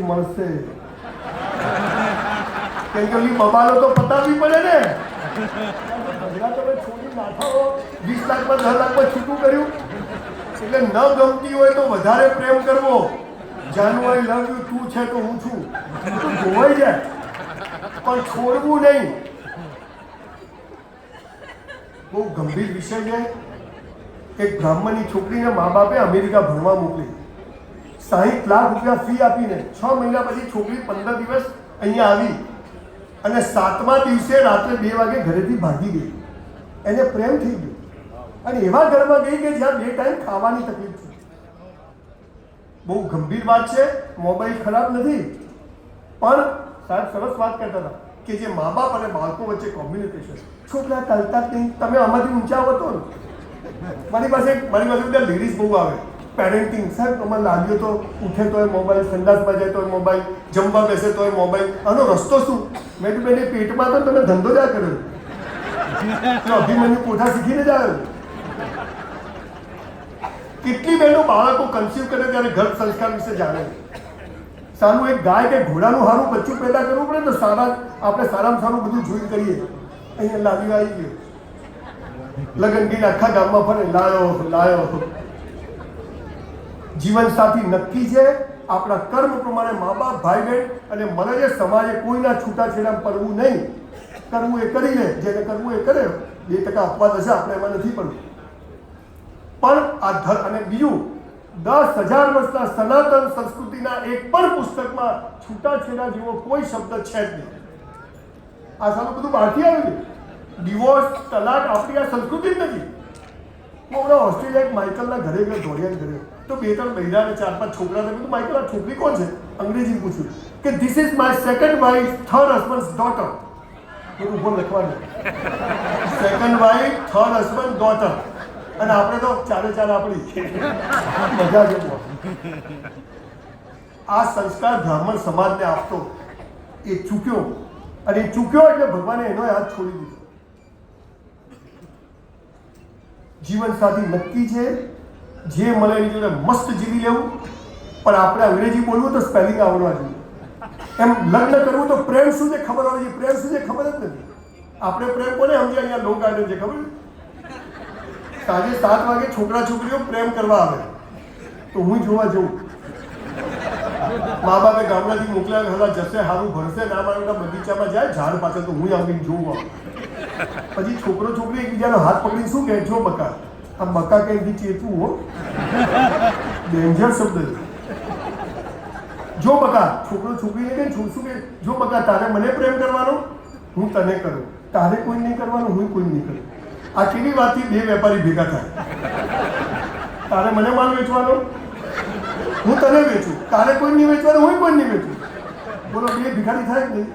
મળશે કેમ કે બબાલો તો પતાવવી પડે ને. તમે છોડી નાખાઓ 20 લાખમાં 10 લાખમાં છૂટું કર્યું એટલે ન ગમતી હોય તો વધારે પ્રેમ કરવો. જાનુ આઈ લવ યુ તું છે તો હું છું તો જોવાઈ જાય પણ છોડવું નહીં. બહુ ગંભીર વિષય છે. એક બ્રાહ્મણની છોકરીને મા બાપે અમેરિકા ભણવા મોકલી. 60 લાખ રૂપિયા ફી આપીને 6 મહિના પછી છોકરી 15 દિવસ અહીંયા આવી અને 7મા દિવસે રાત્રે 2 વાગે ઘરેથી ભાગી ગઈ. એને પ્રેમ થઈ ગયો અને એવા ઘરમાં ગઈ કે જ્યાં 2 ટાઈમ ખાવાની તકલીફ છે. બહુ ગંભીર વાત છે. મોબાઈલ ખરાબ નથી પણ સાહેબ સરસ વાત કરતા હતા કે જે મા બાપ અને બાળકો વચ્ચે કોમ્યુનિકેશન. છોકરા ચાલતા જ નહીં. તમે આમાંથી ઊંચા આવતો ને. મારી પાસે બધા લેડીઝ બહુ આવે પેરેન્ટિંગ. સાહેબ તમારે લાગ્યો તો ઉઠે તોય મોબાઈલ, સંડાસમાં જાય તોય મોબાઈલ, જમવા બેસે તોય મોબાઈલ. આનો રસ્તો શું? મેં કીધું બેન પેટમાં તો તમે ધંધો જ કર્યો તો અભિમન્યુ કોઠા શીખીને જ આવ્યો. કેટલી બહેનો બાળકો કન્સીવ કરે ત્યારે ઘર સંસ્કાર વિશે જાણે. સારું એક ગાય કે ઘોડાનું સારું બચ્ચું પેદા કરવું પડે તો આપણે સારામાં સારું બધું જોઈ કરીએ. અહીંયા લાવી આવી ગયો લગન ગીને આખા ગામમાં ફરે લાયો. જીવન સાથી નક્કી છે. આપણા કર્મ પ્રમાણે મા બાપ, ભાઈ બહેન અને મને જે સમાજે કોઈના છૂટાછેડા પડવું નહીં. કરવું એ કરી લે, જેને કરવું એ કરે. 2% અપવાદ હશે, આપણે એમાં નથી પડવું. પણ આ અને બીજું 10,000 વર્ષના સનાતન સંસ્કૃતિના એક પણ પુસ્તકમાં છૂટાછેડા જેવો કોઈ શબ્દ છે જ નહીં. આ સારું બધું બહારથી આવ્યું છે. ડિવોર્સ, તલાક આપણી આ સંસ્કૃતિ જ નથી. હું હમણાં ઓસ્ટ્રેલિયા એક માઇકલના ઘરે ગયો, દોડિયાને ઘરે તો 2-3 બૈરા અને 4-5 છોકરા. કીધું માઇકલ આ છોકરી કોણ છે? અંગ્રેજી પૂછ્યું કે this is my second wife, third husband daughter. બધું ઉભો લખવાનું. Second wife, third husband daughter. અને આપણે તો 4 આપણી મજા છે. આ સંસ્કાર બ્રાહ્મણ સમાજને આપતો એ ચૂક્યો અને એ ચૂક્યો એટલે ભગવાને એનો હાથ છોડી દીધો. જીવન સાથી નક્કી છે. જે મળે એની જોડે મસ્ત જીવી લેવું. પણ આપણે અંગ્રેજી બોલવું તો સ્પેલિંગ આવડવા જોઈએ. એમ લગ્ન કરવું તો પ્રેમ શું છે ખબર હોવી જોઈએ. પ્રેમ શું છે ખબર જ નથી. આપણે પ્રેમ કોને સમજે? અહીંયા લો ગાર્ડન છે ખબર. સાંજે 7 વાગે છોકરા છોકરીઓ પ્રેમ કરવા આવે તો હું જોવા જઉં. મા બાપે ગામડાથી મોકલ્યા હલા જશે સારું ભણશે ના માનતા બગીચામાં જાય ઝાડ પાછળ તો હું આવીને જોઉં. પછી છોકરો છોકરી એકબીજાનો હાથ પકડીને શું કહે? જો બકા. આ બકા કંઈથી ચેતવું હો, ડેન્જર શબ્દ છે. જો બકા. છોકરો છોકરીને કહે શું કે જો બકા તારે મને પ્રેમ કરવાનો, હું તને કરું. તારે કોઈ નહીં કરવાનું, હું કોઈ નહીં કરું. આ કેવી વાતથી 2 વેપારી ભેગા થાય? તારે મને માલ વેચવાનો, હું તને વેચું. તારે કોઈ નહીં વેચવાનું, હું કોઈ નહીં વેચું. બોલો 2 ભિખારી થાય જ નહીં.